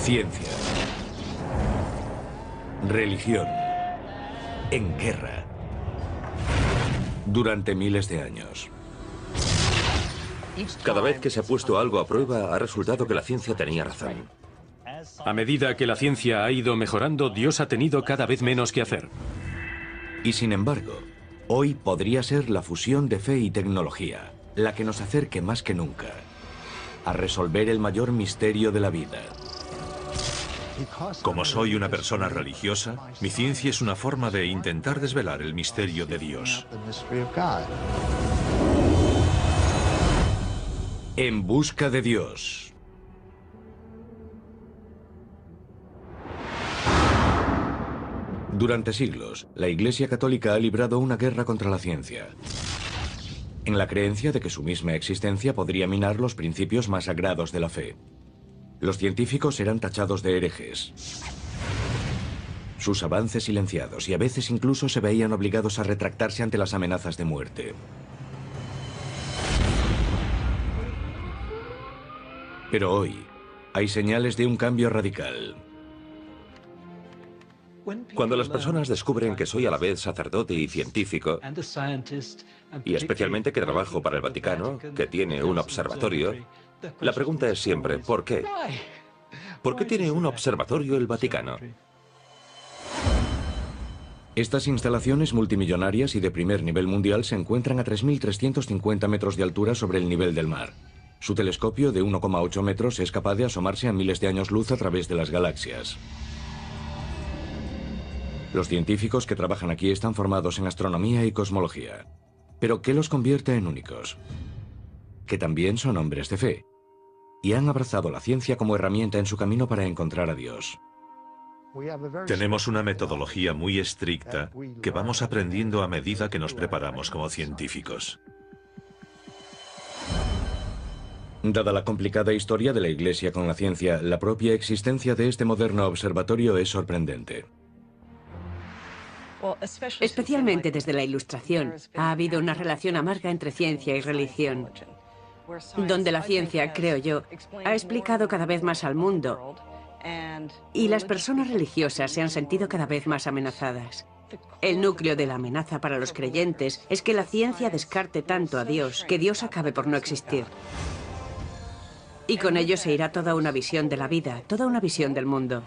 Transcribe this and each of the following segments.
Ciencia. Religión. En guerra. Durante miles de años. Cada vez que se ha puesto algo a prueba, ha resultado que la ciencia tenía razón. A medida que la ciencia ha ido mejorando, Dios ha tenido cada vez menos que hacer. Y sin embargo, hoy podría ser la fusión de fe y tecnología la que nos acerque más que nunca a resolver el mayor misterio de la vida. Como soy una persona religiosa, mi ciencia es una forma de intentar desvelar el misterio de Dios. En busca de Dios. Durante siglos, la Iglesia Católica ha librado una guerra contra la ciencia, en la creencia de que su misma existencia podría minar los principios más sagrados de la fe. Los científicos eran tachados de herejes, sus avances silenciados, y a veces incluso se veían obligados a retractarse ante las amenazas de muerte. Pero hoy hay señales de un cambio radical. Cuando las personas descubren que soy a la vez sacerdote y científico, y especialmente que trabajo para el Vaticano, que tiene un observatorio, la pregunta es siempre, ¿por qué? ¿Por qué tiene un observatorio el Vaticano? Estas instalaciones multimillonarias y de primer nivel mundial se encuentran a 3.350 metros de altura sobre el nivel del mar. Su telescopio de 1,8 metros es capaz de asomarse a miles de años luz a través de las galaxias. Los científicos que trabajan aquí están formados en astronomía y cosmología. ¿Pero qué los convierte en únicos? Que también son hombres de fe y han abrazado la ciencia como herramienta en su camino para encontrar a Dios. Tenemos una metodología muy estricta que vamos aprendiendo a medida que nos preparamos como científicos. Dada la complicada historia de la Iglesia con la ciencia, la propia existencia de este moderno observatorio es sorprendente. Especialmente desde la Ilustración, ha habido una relación amarga entre ciencia y religión, donde la ciencia, creo yo, ha explicado cada vez más al mundo y las personas religiosas se han sentido cada vez más amenazadas. El núcleo de la amenaza para los creyentes es que la ciencia descarte tanto a Dios que Dios acabe por no existir. Y con ello se irá toda una visión de la vida, toda una visión del mundo.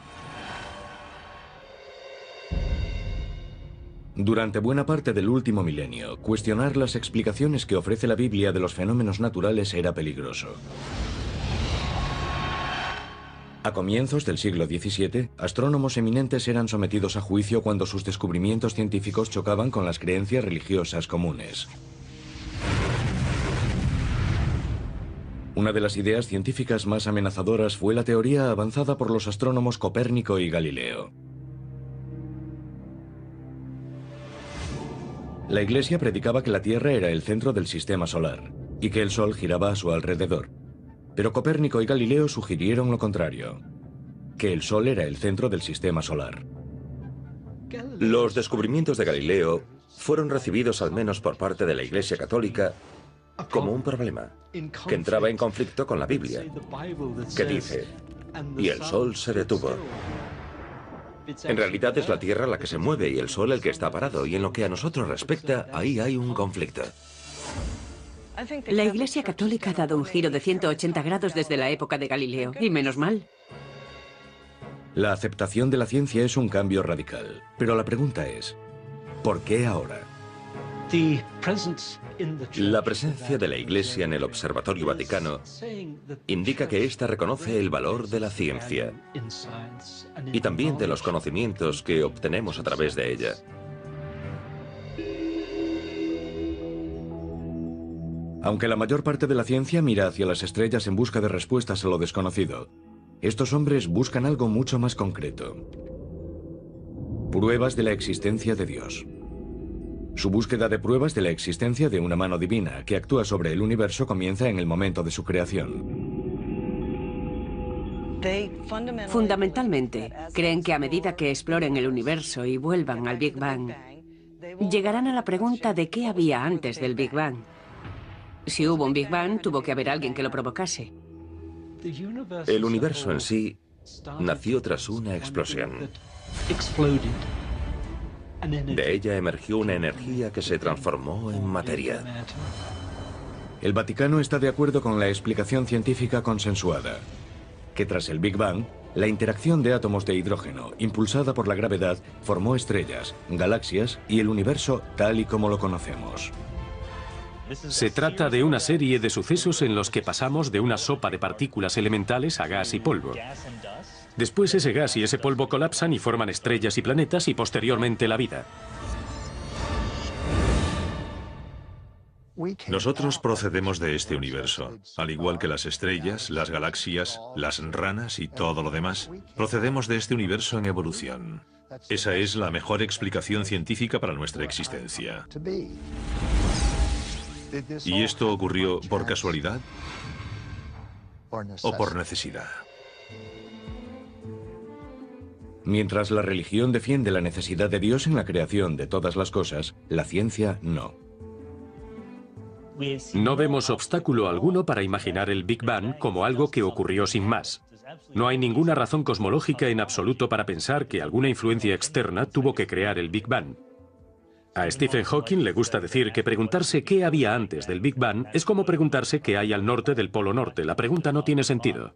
Durante buena parte del último milenio, cuestionar las explicaciones que ofrece la Biblia de los fenómenos naturales era peligroso. A comienzos del siglo XVII, astrónomos eminentes eran sometidos a juicio cuando sus descubrimientos científicos chocaban con las creencias religiosas comunes. Una de las ideas científicas más amenazadoras fue la teoría avanzada por los astrónomos Copérnico y Galileo. La Iglesia predicaba que la Tierra era el centro del sistema solar y que el Sol giraba a su alrededor. Pero Copérnico y Galileo sugirieron lo contrario, que el Sol era el centro del sistema solar. Los descubrimientos de Galileo fueron recibidos al menos por parte de la Iglesia Católica como un problema, que entraba en conflicto con la Biblia, que dice, y el Sol se detuvo. En realidad es la Tierra la que se mueve y el Sol el que está parado, y en lo que a nosotros respecta, ahí hay un conflicto. La Iglesia Católica ha dado un giro de 180 grados desde la época de Galileo, y menos mal. La aceptación de la ciencia es un cambio radical, pero la pregunta es, ¿por qué ahora? La presencia de la Iglesia en el Observatorio Vaticano indica que ésta reconoce el valor de la ciencia y también de los conocimientos que obtenemos a través de ella. Aunque la mayor parte de la ciencia mira hacia las estrellas en busca de respuestas a lo desconocido, estos hombres buscan algo mucho más concreto. Pruebas de la existencia de Dios. Su búsqueda de pruebas de la existencia de una mano divina que actúa sobre el universo comienza en el momento de su creación. Fundamentalmente, creen que a medida que exploren el universo y vuelvan al Big Bang, llegarán a la pregunta de qué había antes del Big Bang. Si hubo un Big Bang, tuvo que haber alguien que lo provocase. El universo en sí nació tras una explosión. De ella emergió una energía que se transformó en materia. El Vaticano está de acuerdo con la explicación científica consensuada, que tras el Big Bang, la interacción de átomos de hidrógeno, impulsada por la gravedad, formó estrellas, galaxias y el universo tal y como lo conocemos. Se trata de una serie de sucesos en los que pasamos de una sopa de partículas elementales a gas y polvo. Después ese gas y ese polvo colapsan y forman estrellas y planetas y posteriormente la vida. Nosotros procedemos de este universo, al igual que las estrellas, las galaxias, las ranas y todo lo demás. Procedemos de este universo en evolución. Esa es la mejor explicación científica para nuestra existencia. ¿Y esto ocurrió por casualidad o por necesidad? Mientras la religión defiende la necesidad de Dios en la creación de todas las cosas, la ciencia no. No vemos obstáculo alguno para imaginar el Big Bang como algo que ocurrió sin más. No hay ninguna razón cosmológica en absoluto para pensar que alguna influencia externa tuvo que crear el Big Bang. A Stephen Hawking le gusta decir que preguntarse qué había antes del Big Bang es como preguntarse qué hay al norte del Polo Norte. La pregunta no tiene sentido.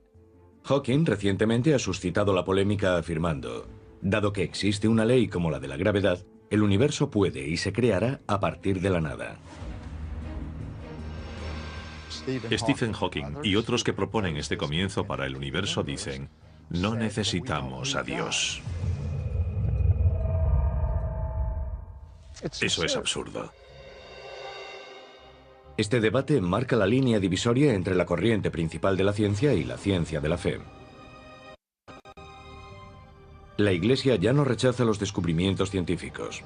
Hawking recientemente ha suscitado la polémica afirmando, dado que existe una ley como la de la gravedad, el universo puede y se creará a partir de la nada. Stephen Hawking y otros que proponen este comienzo para el universo dicen, no necesitamos a Dios. Eso es absurdo. Este debate marca la línea divisoria entre la corriente principal de la ciencia y la ciencia de la fe. La Iglesia ya no rechaza los descubrimientos científicos.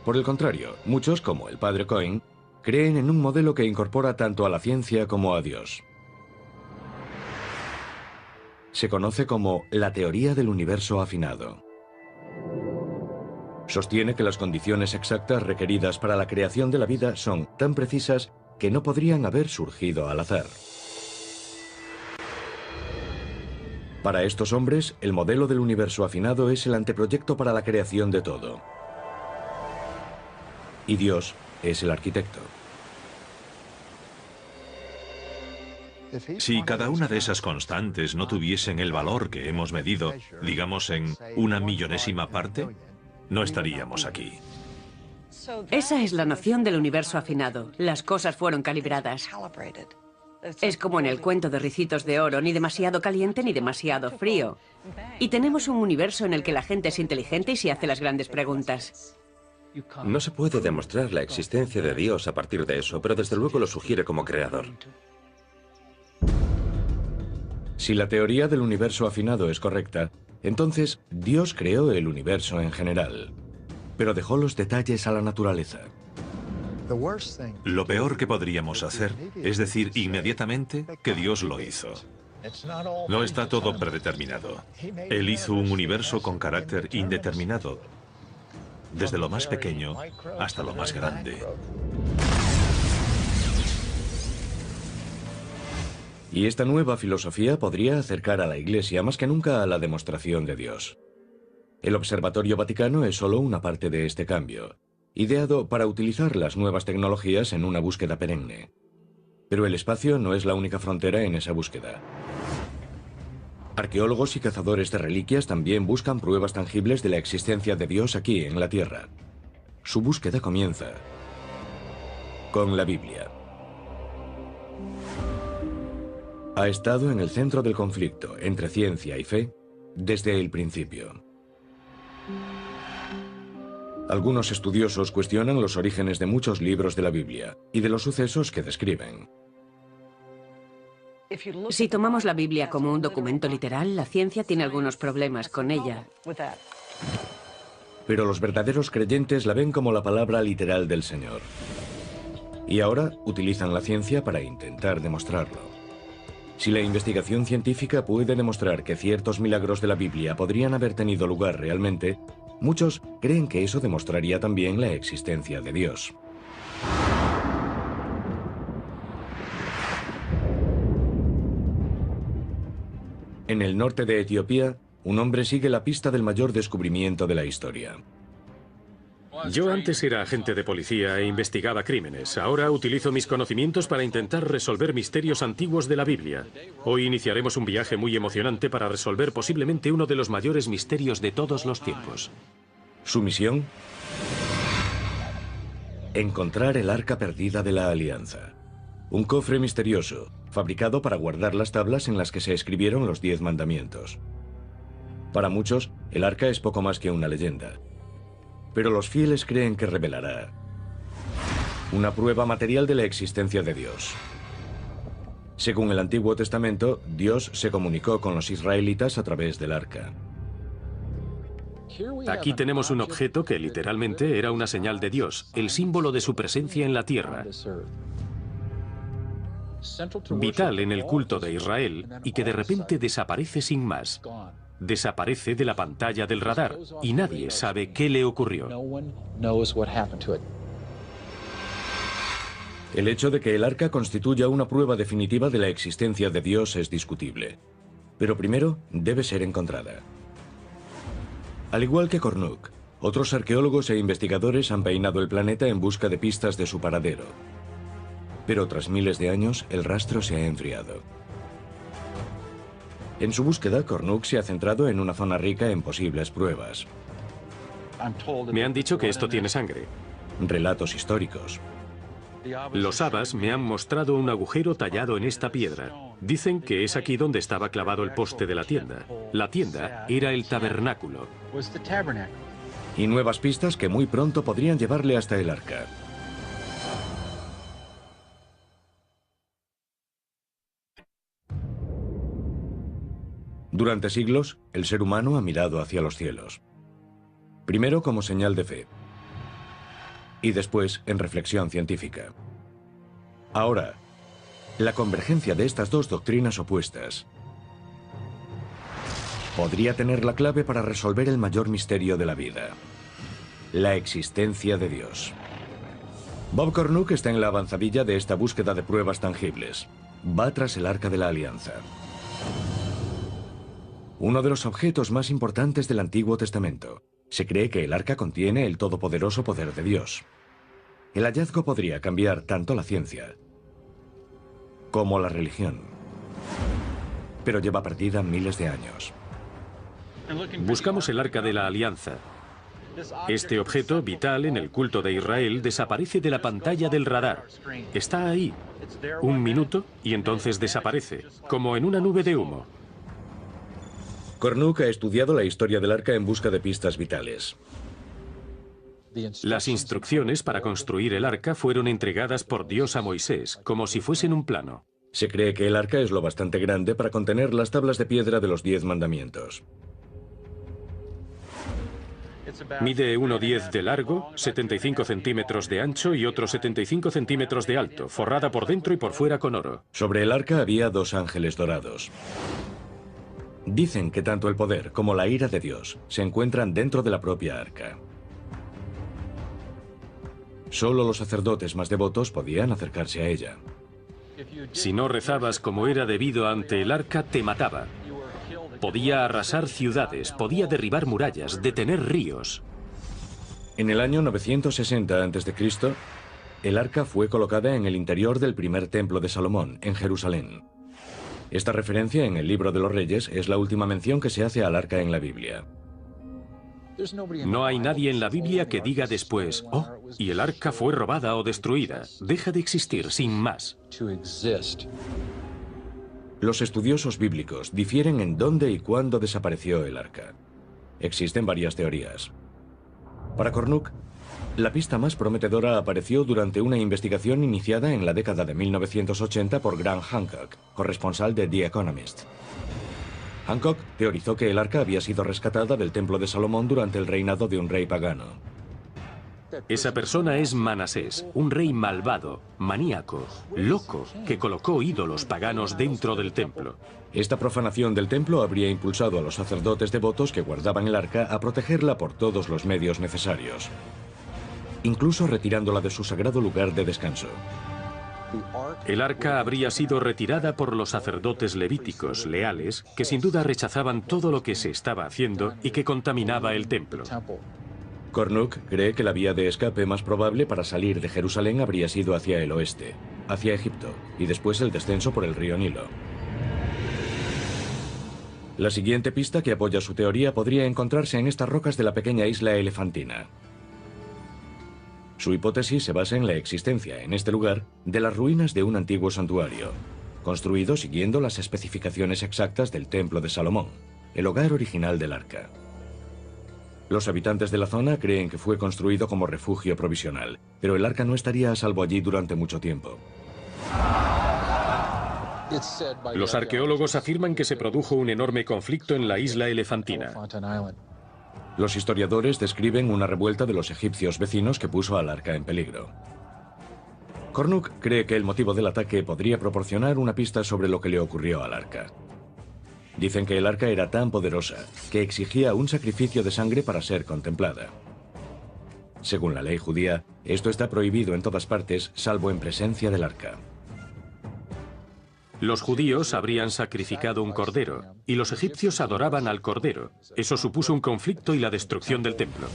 Por el contrario, muchos, como el padre Cohen, creen en un modelo que incorpora tanto a la ciencia como a Dios. Se conoce como la teoría del universo afinado. Sostiene que las condiciones exactas requeridas para la creación de la vida son tan precisas que no podrían haber surgido al azar. Para estos hombres, el modelo del universo afinado es el anteproyecto para la creación de todo. Y Dios es el arquitecto. Si cada una de esas constantes no tuviesen el valor que hemos medido, digamos en 1/1000.000 parte, no estaríamos aquí. Esa es la noción del universo afinado. Las cosas fueron calibradas. Es como en el cuento de Ricitos de Oro, ni demasiado caliente ni demasiado frío. Y tenemos un universo en el que la gente es inteligente y se hace las grandes preguntas. No se puede demostrar la existencia de Dios a partir de eso, pero desde luego lo sugiere como creador. Si la teoría del universo afinado es correcta, entonces Dios creó el universo en general, pero dejó los detalles a la naturaleza. Lo peor que podríamos hacer es decir inmediatamente que Dios lo hizo. No está todo predeterminado. Él hizo un universo con carácter indeterminado, desde lo más pequeño hasta lo más grande. Y esta nueva filosofía podría acercar a la Iglesia más que nunca a la demostración de Dios. El Observatorio Vaticano es solo una parte de este cambio, ideado para utilizar las nuevas tecnologías en una búsqueda perenne. Pero el espacio no es la única frontera en esa búsqueda. Arqueólogos y cazadores de reliquias también buscan pruebas tangibles de la existencia de Dios aquí en la Tierra. Su búsqueda comienza con la Biblia. Ha estado en el centro del conflicto entre ciencia y fe desde el principio. Algunos estudiosos cuestionan los orígenes de muchos libros de la Biblia y de los sucesos que describen. Si tomamos la Biblia como un documento literal, la ciencia tiene algunos problemas con ella. Pero los verdaderos creyentes la ven como la palabra literal del Señor. Y ahora utilizan la ciencia para intentar demostrarlo. Si la investigación científica puede demostrar que ciertos milagros de la Biblia podrían haber tenido lugar realmente, muchos creen que eso demostraría también la existencia de Dios. En el norte de Etiopía, un hombre sigue la pista del mayor descubrimiento de la historia. Yo antes era agente de policía e investigaba crímenes. Ahora utilizo mis conocimientos para intentar resolver misterios antiguos de la Biblia. Hoy iniciaremos un viaje muy emocionante para resolver posiblemente uno de los mayores misterios de todos los tiempos. Su misión: encontrar el arca perdida de la Alianza. Un cofre misterioso, fabricado para guardar las tablas en las que se escribieron los 10 mandamientos. Para muchos, el arca es poco más que una leyenda. Pero los fieles creen que revelará una prueba material de la existencia de Dios. Según el Antiguo Testamento, Dios se comunicó con los israelitas a través del arca. Aquí tenemos un objeto que literalmente era una señal de Dios, el símbolo de su presencia en la tierra. Vital en el culto de Israel y que de repente desaparece sin más. Desaparece de la pantalla del radar y nadie sabe qué le ocurrió. El hecho de que el arca constituya una prueba definitiva de la existencia de Dios es discutible. Pero primero debe ser encontrada. Al igual que Kornuk, otros arqueólogos e investigadores han peinado el planeta en busca de pistas de su paradero. Pero tras miles de años, el rastro se ha enfriado. En su búsqueda, Kornuk se ha centrado en una zona rica en posibles pruebas. Me han dicho que esto tiene sangre. Relatos históricos. Los Abbas me han mostrado un agujero tallado en esta piedra. Dicen que es aquí donde estaba clavado el poste de la tienda. La tienda era el tabernáculo. Y nuevas pistas que muy pronto podrían llevarle hasta el arca. Durante siglos, el ser humano ha mirado hacia los cielos. Primero como señal de fe. Y después en reflexión científica. Ahora, la convergencia de estas dos doctrinas opuestas podría tener la clave para resolver el mayor misterio de la vida: la existencia de Dios. Bob Kornuk está en la avanzadilla de esta búsqueda de pruebas tangibles. Va tras el Arca de la Alianza. Uno de los objetos más importantes del Antiguo Testamento. Se cree que el arca contiene el todopoderoso poder de Dios. El hallazgo podría cambiar tanto la ciencia como la religión. Pero lleva perdida miles de años. Buscamos el Arca de la Alianza. Este objeto, vital en el culto de Israel, desaparece de la pantalla del radar. Está ahí. Un minuto y entonces desaparece, como en una nube de humo. Kornuk ha estudiado la historia del arca en busca de pistas vitales. Las instrucciones para construir el arca fueron entregadas por Dios a Moisés, como si fuesen un plano. Se cree que el arca es lo bastante grande para contener las tablas de piedra de los 10 mandamientos. Mide 1,10 de largo, 75 centímetros de ancho y otros 75 centímetros de alto, forrada por dentro y por fuera con oro. Sobre el arca había 2 ángeles dorados. Dicen que tanto el poder como la ira de Dios se encuentran dentro de la propia arca. Solo los sacerdotes más devotos podían acercarse a ella. Si no rezabas como era debido ante el arca, te mataba. Podía arrasar ciudades, podía derribar murallas, detener ríos. En el año 960 a.C., el arca fue colocada en el interior del primer templo de Salomón, en Jerusalén. Esta referencia en el Libro de los Reyes es la última mención que se hace al arca en la Biblia. No hay nadie en la Biblia que diga después, oh, y el arca fue robada o destruida. Deja de existir sin más. Los estudiosos bíblicos difieren en dónde y cuándo desapareció el arca. Existen varias teorías. Para Kornuk, la pista más prometedora apareció durante una investigación iniciada en la década de 1980 por Graham Hancock, corresponsal de The Economist. Hancock teorizó que el arca había sido rescatada del templo de Salomón durante el reinado de un rey pagano. Esa persona es Manasés, un rey malvado, maníaco, loco, que colocó ídolos paganos dentro del templo. Esta profanación del templo habría impulsado a los sacerdotes devotos que guardaban el arca a protegerla por todos los medios necesarios, incluso retirándola de su sagrado lugar de descanso. El arca habría sido retirada por los sacerdotes levíticos leales, que sin duda rechazaban todo lo que se estaba haciendo y que contaminaba el templo. Cornuck cree que la vía de escape más probable para salir de Jerusalén habría sido hacia el oeste, hacia Egipto, y después el descenso por el río Nilo. La siguiente pista que apoya su teoría podría encontrarse en estas rocas de la pequeña isla elefantina. Su hipótesis se basa en la existencia, en este lugar, de las ruinas de un antiguo santuario, construido siguiendo las especificaciones exactas del Templo de Salomón, el hogar original del arca. Los habitantes de la zona creen que fue construido como refugio provisional, pero el arca no estaría a salvo allí durante mucho tiempo. Los arqueólogos afirman que se produjo un enorme conflicto en la isla elefantina. Los historiadores describen una revuelta de los egipcios vecinos que puso al arca en peligro. Cornuck cree que el motivo del ataque podría proporcionar una pista sobre lo que le ocurrió al arca. Dicen que el arca era tan poderosa que exigía un sacrificio de sangre para ser contemplada. Según la ley judía, esto está prohibido en todas partes, salvo en presencia del arca. Los judíos habrían sacrificado un cordero, y los egipcios adoraban al cordero. Eso supuso un conflicto y la destrucción del templo.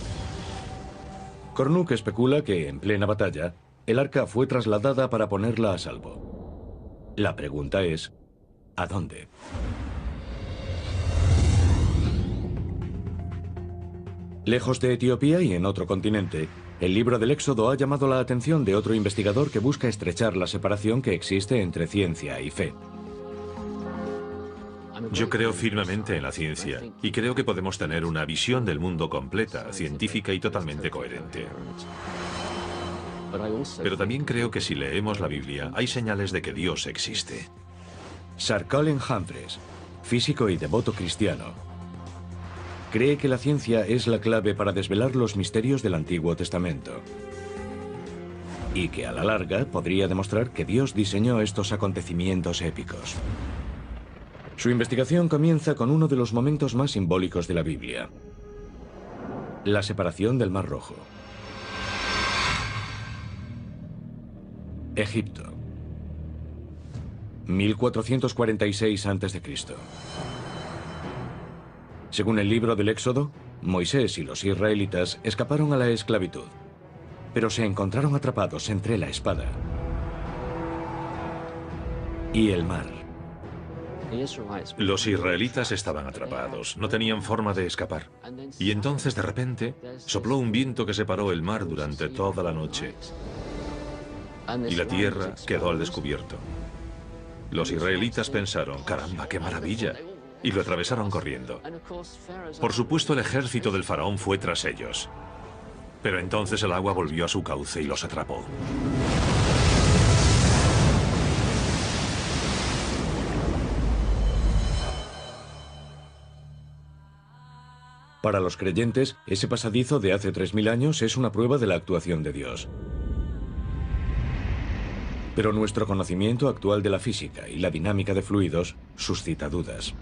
Cornuck especula que, en plena batalla, el arca fue trasladada para ponerla a salvo. La pregunta es, ¿a dónde? Lejos de Etiopía y en otro continente, el libro del Éxodo ha llamado la atención de otro investigador que busca estrechar la separación que existe entre ciencia y fe. Yo creo firmemente en la ciencia y creo que podemos tener una visión del mundo completa, científica y totalmente coherente. Pero también creo que si leemos la Biblia hay señales de que Dios existe. Sir Colin Humphreys, físico y devoto cristiano, cree que la ciencia es la clave para desvelar los misterios del Antiguo Testamento y que a la larga podría demostrar que Dios diseñó estos acontecimientos épicos. Su investigación comienza con uno de los momentos más simbólicos de la Biblia: la separación del Mar Rojo. Egipto, 1446 a.C. Según el libro del Éxodo, Moisés y los israelitas escaparon a la esclavitud, pero se encontraron atrapados entre la espada y el mar. Los israelitas estaban atrapados, no tenían forma de escapar. Y entonces, de repente, sopló un viento que separó el mar durante toda la noche. Y la tierra quedó al descubierto. Los israelitas pensaron, caramba, qué maravilla, y lo atravesaron corriendo. Por supuesto, el ejército del faraón fue tras ellos. Pero entonces el agua volvió a su cauce y los atrapó. Para los creyentes, ese pasadizo de hace 3000 años es una prueba de la actuación de Dios. Pero nuestro conocimiento actual de la física y la dinámica de fluidos suscita dudas.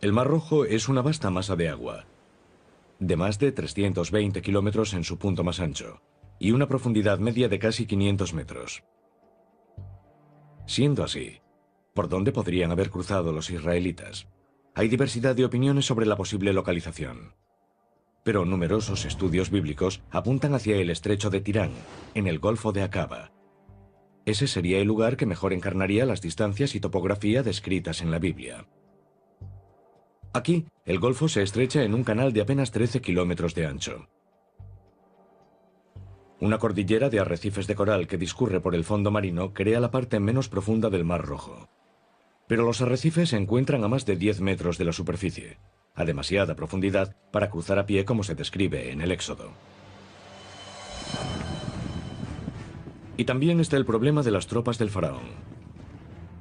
El Mar Rojo es una vasta masa de agua, de más de 320 kilómetros en su punto más ancho, y una profundidad media de casi 500 metros. Siendo así, ¿por dónde podrían haber cruzado los israelitas? Hay diversidad de opiniones sobre la posible localización, pero numerosos estudios bíblicos apuntan hacia el estrecho de Tirán, en el Golfo de Acaba. Ese sería el lugar que mejor encarnaría las distancias y topografía descritas en la Biblia. Aquí, el golfo se estrecha en un canal de apenas 13 kilómetros de ancho. Una cordillera de arrecifes de coral que discurre por el fondo marino crea la parte menos profunda del Mar Rojo. Pero los arrecifes se encuentran a más de 10 metros de la superficie, a demasiada profundidad para cruzar a pie como se describe en el Éxodo. Y también está el problema de las tropas del faraón.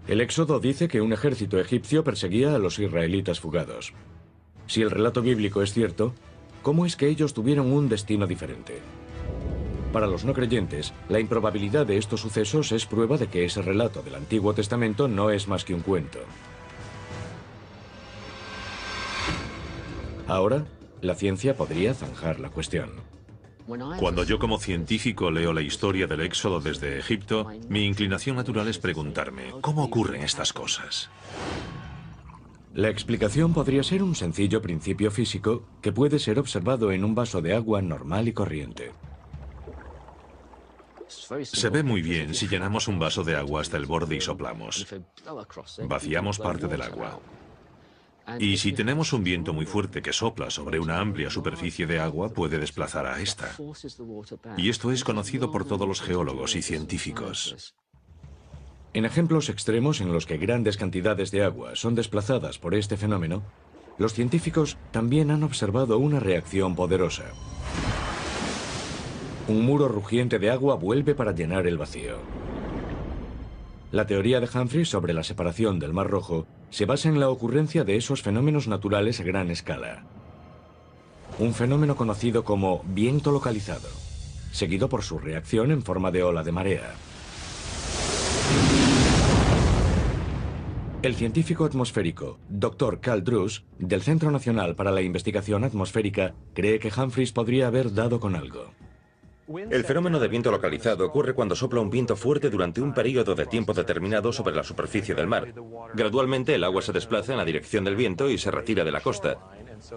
El Éxodo dice que un ejército egipcio perseguía a los israelitas fugados. Si el relato bíblico es cierto, ¿cómo es que ellos tuvieron un destino diferente? Para los no creyentes, la improbabilidad de estos sucesos es prueba de que ese relato del Antiguo Testamento no es más que un cuento. Ahora, la ciencia podría zanjar la cuestión. Cuando yo como científico leo la historia del éxodo desde Egipto, mi inclinación natural es preguntarme, ¿cómo ocurren estas cosas? La explicación podría ser un sencillo principio físico que puede ser observado en un vaso de agua normal y corriente. Se ve muy bien si llenamos un vaso de agua hasta el borde y soplamos. Vaciamos parte del agua. Y si tenemos un viento muy fuerte que sopla sobre una amplia superficie de agua, puede desplazar a esta. Y esto es conocido por todos los geólogos y científicos. En ejemplos extremos en los que grandes cantidades de agua son desplazadas por este fenómeno, los científicos también han observado una reacción poderosa. Un muro rugiente de agua vuelve para llenar el vacío. La teoría de Humphreys sobre la separación del Mar Rojo se basa en la ocurrencia de esos fenómenos naturales a gran escala. Un fenómeno conocido como viento localizado, seguido por su reacción en forma de ola de marea. El científico atmosférico Dr. Carl Drews, del Centro Nacional para la Investigación Atmosférica, cree que Humphreys podría haber dado con algo. El fenómeno de viento localizado ocurre cuando sopla un viento fuerte durante un periodo de tiempo determinado sobre la superficie del mar. Gradualmente el agua se desplaza en la dirección del viento y se retira de la costa,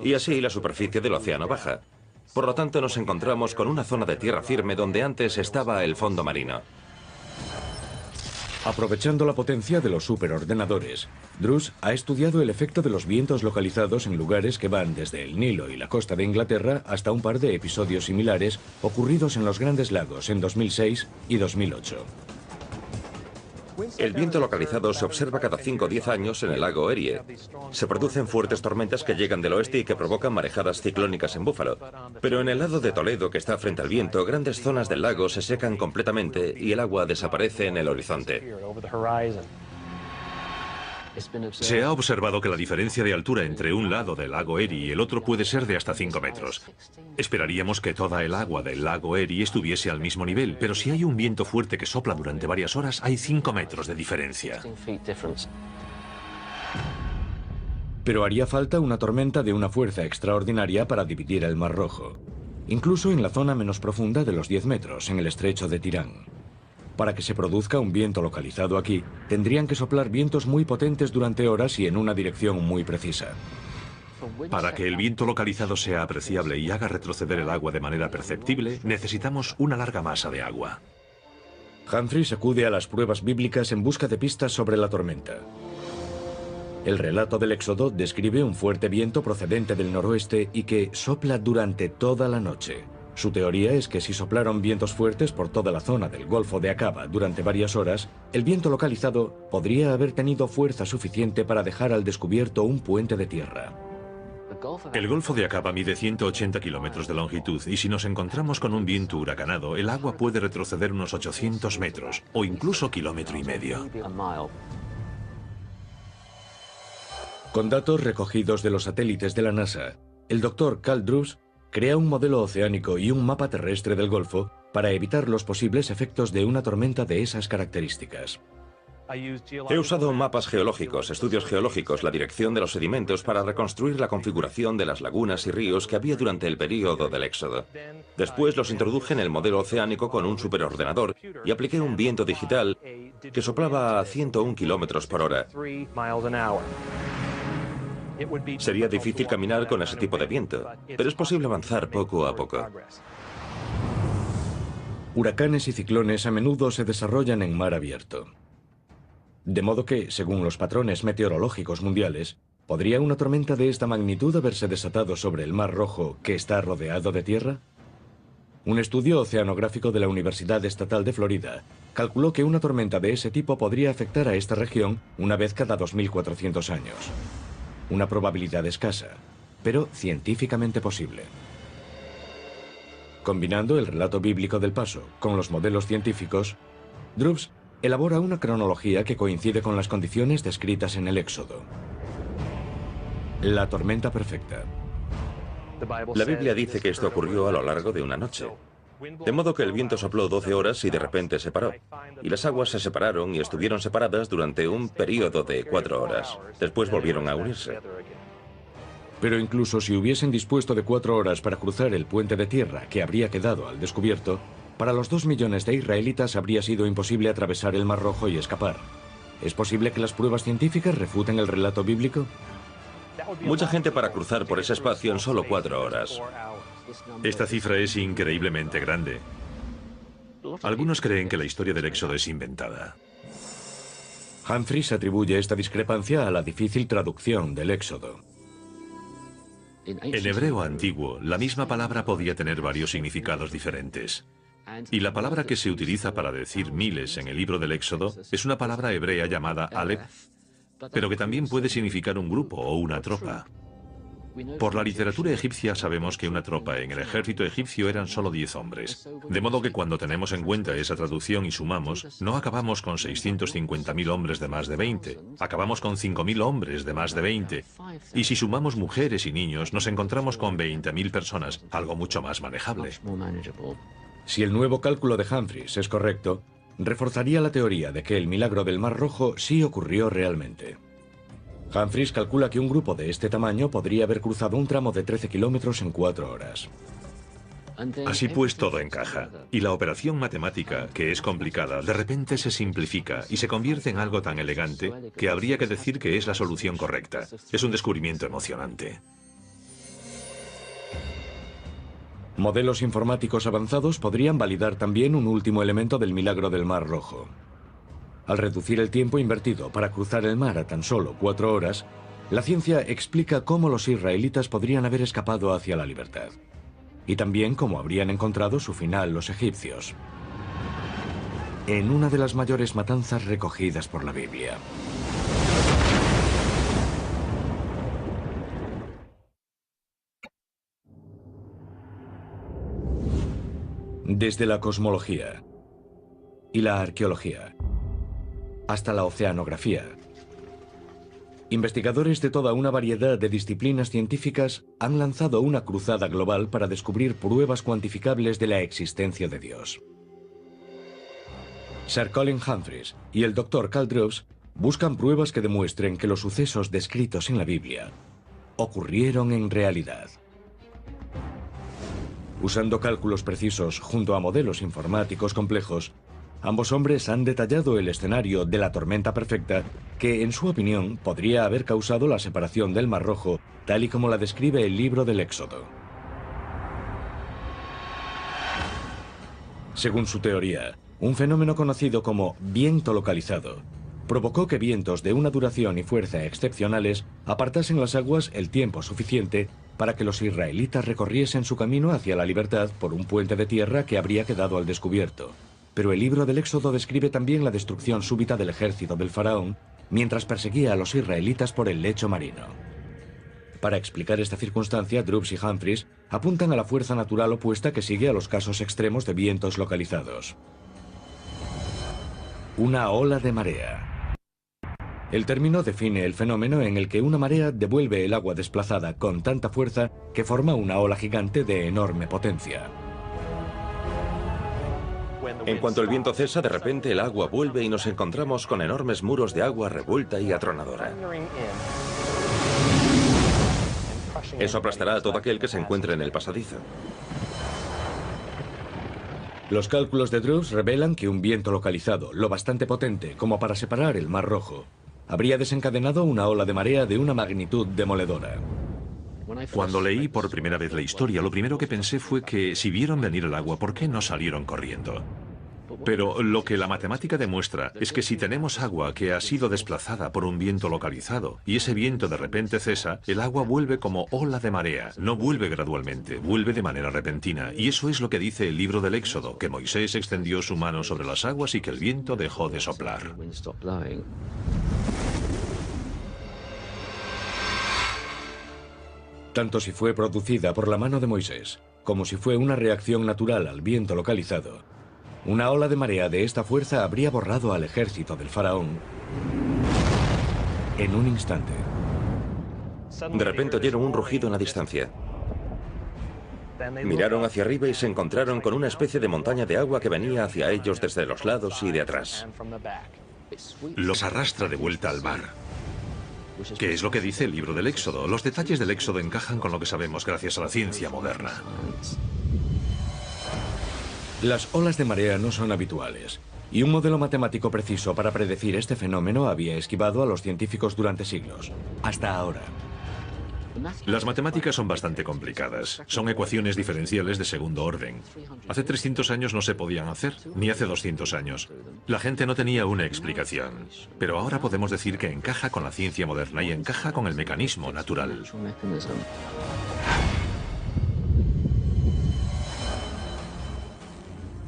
y así la superficie del océano baja. Por lo tanto, nos encontramos con una zona de tierra firme donde antes estaba el fondo marino. Aprovechando la potencia de los superordenadores, Drews ha estudiado el efecto de los vientos localizados en lugares que van desde el Nilo y la costa de Inglaterra hasta un par de episodios similares ocurridos en los Grandes Lagos en 2006 y 2008. El viento localizado se observa cada 5 o 10 años en el lago Erie. Se producen fuertes tormentas que llegan del oeste y que provocan marejadas ciclónicas en Búfalo. Pero en el lado de Toledo, que está frente al viento, grandes zonas del lago se secan completamente y el agua desaparece en el horizonte. Se ha observado que la diferencia de altura entre un lado del lago Erie y el otro puede ser de hasta 5 metros. Esperaríamos que toda el agua del lago Erie estuviese al mismo nivel, pero si hay un viento fuerte que sopla durante varias horas, hay 5 metros de diferencia. Pero haría falta una tormenta de una fuerza extraordinaria para dividir el Mar Rojo, incluso en la zona menos profunda de los 10 metros, en el estrecho de Tirán. Para que se produzca un viento localizado aquí, tendrían que soplar vientos muy potentes durante horas y en una dirección muy precisa. Para que el viento localizado sea apreciable y haga retroceder el agua de manera perceptible, necesitamos una larga masa de agua. Humphreys acude a las pruebas bíblicas en busca de pistas sobre la tormenta. El relato del Éxodo describe un fuerte viento procedente del noroeste y que sopla durante toda la noche. Su teoría es que si soplaron vientos fuertes por toda la zona del Golfo de Aqaba durante varias horas, el viento localizado podría haber tenido fuerza suficiente para dejar al descubierto un puente de tierra. El Golfo de Aqaba mide 180 kilómetros de longitud y si nos encontramos con un viento huracanado, el agua puede retroceder unos 800 metros o incluso kilómetro y medio. Con datos recogidos de los satélites de la NASA, el Dr. Carl Drews crea un modelo oceánico y un mapa terrestre del Golfo para evitar los posibles efectos de una tormenta de esas características. He usado mapas geológicos, estudios geológicos, la dirección de los sedimentos para reconstruir la configuración de las lagunas y ríos que había durante el período del Éxodo. Después los introduje en el modelo oceánico con un superordenador y apliqué un viento digital que soplaba a 101 kilómetros por hora. Sería difícil caminar con ese tipo de viento, pero es posible avanzar poco a poco. Huracanes y ciclones a menudo se desarrollan en mar abierto. De modo que, según los patrones meteorológicos mundiales, ¿podría una tormenta de esta magnitud haberse desatado sobre el Mar Rojo que está rodeado de tierra? Un estudio oceanográfico de la Universidad Estatal de Florida calculó que una tormenta de ese tipo podría afectar a esta región una vez cada 2.400 años. Una probabilidad escasa, pero científicamente posible. Combinando el relato bíblico del paso con los modelos científicos, Drews elabora una cronología que coincide con las condiciones descritas en el Éxodo. La tormenta perfecta. La Biblia dice que esto ocurrió a lo largo de una noche. De modo que el viento sopló 12 horas y de repente se paró. Y las aguas se separaron y estuvieron separadas durante un periodo de 4 horas. Después volvieron a unirse. Pero incluso si hubiesen dispuesto de 4 horas para cruzar el puente de tierra que habría quedado al descubierto, para los 2 millones de israelitas habría sido imposible atravesar el Mar Rojo y escapar. ¿Es posible que las pruebas científicas refuten el relato bíblico? Mucha gente para cruzar por ese espacio en solo 4 horas. Esta cifra es increíblemente grande. Algunos creen que la historia del Éxodo es inventada. Humphreys atribuye esta discrepancia a la difícil traducción del Éxodo. En hebreo antiguo, la misma palabra podía tener varios significados diferentes. Y la palabra que se utiliza para decir miles en el libro del Éxodo es una palabra hebrea llamada Aleph, pero que también puede significar un grupo o una tropa. Por la literatura egipcia sabemos que una tropa en el ejército egipcio eran solo 10 hombres. De modo que cuando tenemos en cuenta esa traducción y sumamos, no acabamos con 650.000 hombres de más de 20, acabamos con 5.000 hombres de más de 20. Y si sumamos mujeres y niños, nos encontramos con 20.000 personas, algo mucho más manejable. Si el nuevo cálculo de Humphreys es correcto, reforzaría la teoría de que el milagro del Mar Rojo sí ocurrió realmente. Humphreys calcula que un grupo de este tamaño podría haber cruzado un tramo de 13 kilómetros en 4 horas. Así pues, todo encaja. Y la operación matemática, que es complicada, de repente se simplifica y se convierte en algo tan elegante que habría que decir que es la solución correcta. Es un descubrimiento emocionante. Modelos informáticos avanzados podrían validar también un último elemento del milagro del Mar Rojo. Al reducir el tiempo invertido para cruzar el mar a tan solo 4 horas, la ciencia explica cómo los israelitas podrían haber escapado hacia la libertad. Y también cómo habrían encontrado su final los egipcios. En una de las mayores matanzas recogidas por la Biblia. Desde la cosmología y la arqueología hasta la oceanografía, investigadores de toda una variedad de disciplinas científicas han lanzado una cruzada global para descubrir pruebas cuantificables de la existencia de Dios. Sir Colin Humphreys y el Dr. Karl Drews buscan pruebas que demuestren que los sucesos descritos en la Biblia ocurrieron en realidad. Usando cálculos precisos junto a modelos informáticos complejos, ambos hombres han detallado el escenario de la tormenta perfecta que, en su opinión, podría haber causado la separación del Mar Rojo, tal y como la describe el libro del Éxodo. Según su teoría, un fenómeno conocido como viento localizado provocó que vientos de una duración y fuerza excepcionales apartasen las aguas el tiempo suficiente para que los israelitas recorriesen su camino hacia la libertad por un puente de tierra que habría quedado al descubierto. Pero el libro del Éxodo describe también la destrucción súbita del ejército del faraón mientras perseguía a los israelitas por el lecho marino. Para explicar esta circunstancia, Drews y Humphreys apuntan a la fuerza natural opuesta que sigue a los casos extremos de vientos localizados. Una ola de marea. El término define el fenómeno en el que una marea devuelve el agua desplazada con tanta fuerza que forma una ola gigante de enorme potencia. En cuanto el viento cesa, de repente el agua vuelve y nos encontramos con enormes muros de agua revuelta y atronadora. Eso aplastará a todo aquel que se encuentre en el pasadizo. Los cálculos de Drews revelan que un viento localizado, lo bastante potente como para separar el Mar Rojo, habría desencadenado una ola de marea de una magnitud demoledora. Cuando leí por primera vez la historia, lo primero que pensé fue que si vieron venir el agua, ¿por qué no salieron corriendo? Pero lo que la matemática demuestra es que si tenemos agua que ha sido desplazada por un viento localizado y ese viento de repente cesa, el agua vuelve como ola de marea. No vuelve gradualmente, vuelve de manera repentina. Y eso es lo que dice el libro del Éxodo, que Moisés extendió su mano sobre las aguas y que el viento dejó de soplar. Tanto si fue producida por la mano de Moisés, como si fue una reacción natural al viento localizado, una ola de marea de esta fuerza habría borrado al ejército del faraón en un instante. De repente oyeron un rugido en la distancia. Miraron hacia arriba y se encontraron con una especie de montaña de agua que venía hacia ellos desde los lados y de atrás. Los arrastra de vuelta al mar. que es lo que dice el libro del Éxodo. Los detalles del Éxodo encajan con lo que sabemos gracias a la ciencia moderna. Las olas de marea no son habituales, y un modelo matemático preciso para predecir este fenómeno había esquivado a los científicos durante siglos, hasta ahora. Las matemáticas son bastante complicadas. Son ecuaciones diferenciales de segundo orden. Hace 300 años no se podían hacer, ni hace 200 años. La gente no tenía una explicación. Pero ahora podemos decir que encaja con la ciencia moderna y encaja con el mecanismo natural.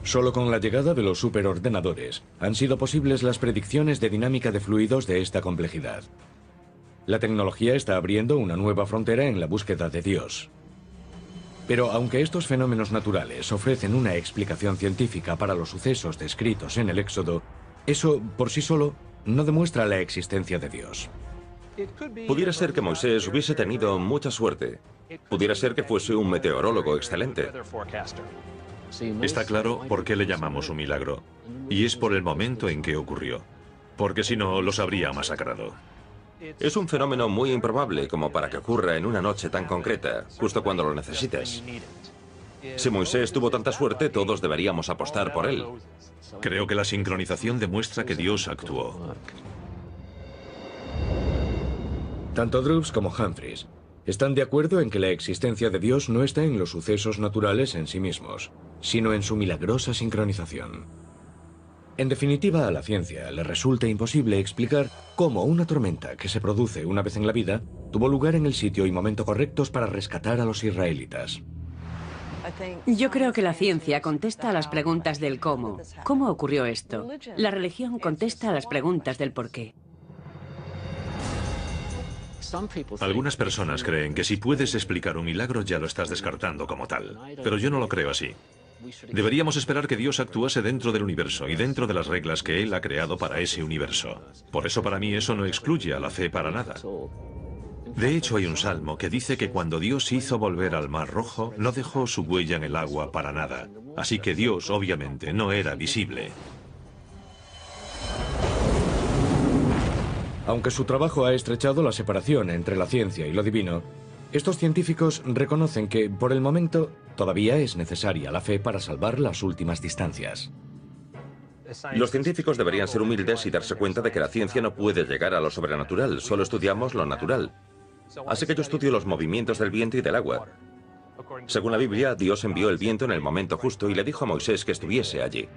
Solo con la llegada de los superordenadores han sido posibles las predicciones de dinámica de fluidos de esta complejidad. La tecnología está abriendo una nueva frontera en la búsqueda de Dios. Pero aunque estos fenómenos naturales ofrecen una explicación científica para los sucesos descritos en el Éxodo, eso por sí solo no demuestra la existencia de Dios. Pudiera ser que Moisés hubiese tenido mucha suerte. Pudiera ser que fuese un meteorólogo excelente. Está claro por qué le llamamos un milagro. Y es por el momento en que ocurrió. Porque si no, los habría masacrado. Es un fenómeno muy improbable como para que ocurra en una noche tan concreta, justo cuando lo necesitas. Si Moisés tuvo tanta suerte, todos deberíamos apostar por él. Creo que la sincronización demuestra que Dios actuó. Tanto Druze como Humphreys están de acuerdo en que la existencia de Dios no está en los sucesos naturales en sí mismos, sino en su milagrosa sincronización. En definitiva, a la ciencia le resulta imposible explicar cómo una tormenta que se produce una vez en la vida tuvo lugar en el sitio y momento correctos para rescatar a los israelitas. Yo creo que la ciencia contesta a las preguntas del cómo. ¿Cómo ocurrió esto? La religión contesta a las preguntas del por qué. Algunas personas creen que si puedes explicar un milagro ya lo estás descartando como tal. Pero yo no lo creo así. Deberíamos esperar que Dios actuase dentro del universo y dentro de las reglas que Él ha creado para ese universo. Por eso para mí eso no excluye a la fe para nada. De hecho hay un salmo que dice que cuando Dios hizo volver al Mar Rojo, no dejó su huella en el agua para nada. Así que Dios obviamente no era visible. Aunque su trabajo ha estrechado la separación entre la ciencia y lo divino, estos científicos reconocen que, por el momento, todavía es necesaria la fe para salvar las últimas distancias. Los científicos deberían ser humildes y darse cuenta de que la ciencia no puede llegar a lo sobrenatural, solo estudiamos lo natural. Así que yo estudio los movimientos del viento y del agua. Según la Biblia, Dios envió el viento en el momento justo y le dijo a Moisés que estuviese allí.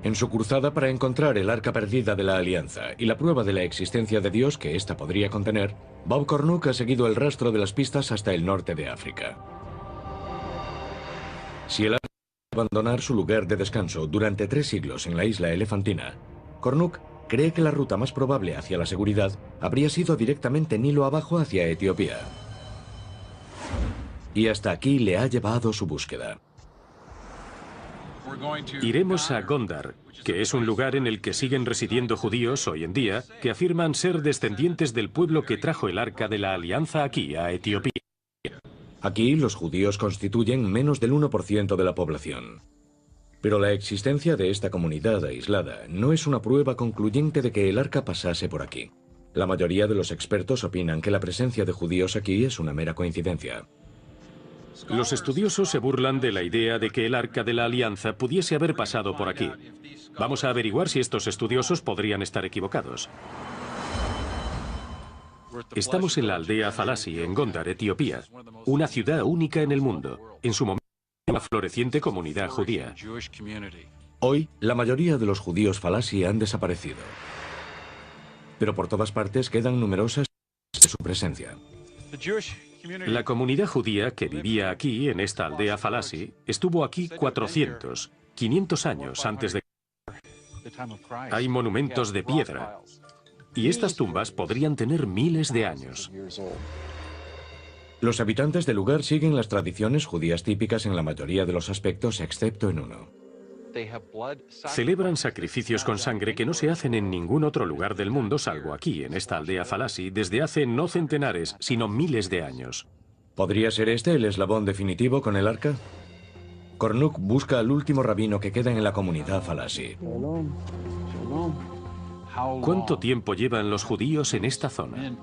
En su cruzada para encontrar el arca perdida de la Alianza y la prueba de la existencia de Dios que ésta podría contener, Bob Cornuke ha seguido el rastro de las pistas hasta el norte de África. Si el arca abandonar su lugar de descanso durante 3 siglos en la isla Elefantina, Cornuke cree que la ruta más probable hacia la seguridad habría sido directamente Nilo abajo hacia Etiopía. Y hasta aquí le ha llevado su búsqueda. Iremos a Gondar, que es un lugar en el que siguen residiendo judíos hoy en día que afirman ser descendientes del pueblo que trajo el Arca de la Alianza aquí, a Etiopía. Aquí los judíos constituyen menos del 1% de la población. Pero la existencia de esta comunidad aislada no es una prueba concluyente de que el Arca pasase por aquí. La mayoría de los expertos opinan que la presencia de judíos aquí es una mera coincidencia. Los estudiosos se burlan de la idea de que el Arca de la Alianza pudiese haber pasado por aquí. Vamos a averiguar si estos estudiosos podrían estar equivocados. Estamos en la aldea Falasi, en Gondar, Etiopía, una ciudad única en el mundo, en su momento una floreciente comunidad judía. Hoy, la mayoría de los judíos Falasi han desaparecido. Pero por todas partes quedan numerosas de su presencia. La comunidad judía que vivía aquí, en esta aldea Falasi, estuvo aquí 400, 500 años antes de... Hay monumentos de piedra, y estas tumbas podrían tener miles de años. Los habitantes del lugar siguen las tradiciones judías típicas en la mayoría de los aspectos, excepto en uno. Celebran sacrificios con sangre que no se hacen en ningún otro lugar del mundo, salvo aquí, en esta aldea Falasi, desde hace no centenares, sino miles de años. ¿Podría ser este el eslabón definitivo con el arca? Kornuk busca al último rabino que queda en la comunidad Falasi. ¿Cuánto tiempo llevan los judíos en esta zona?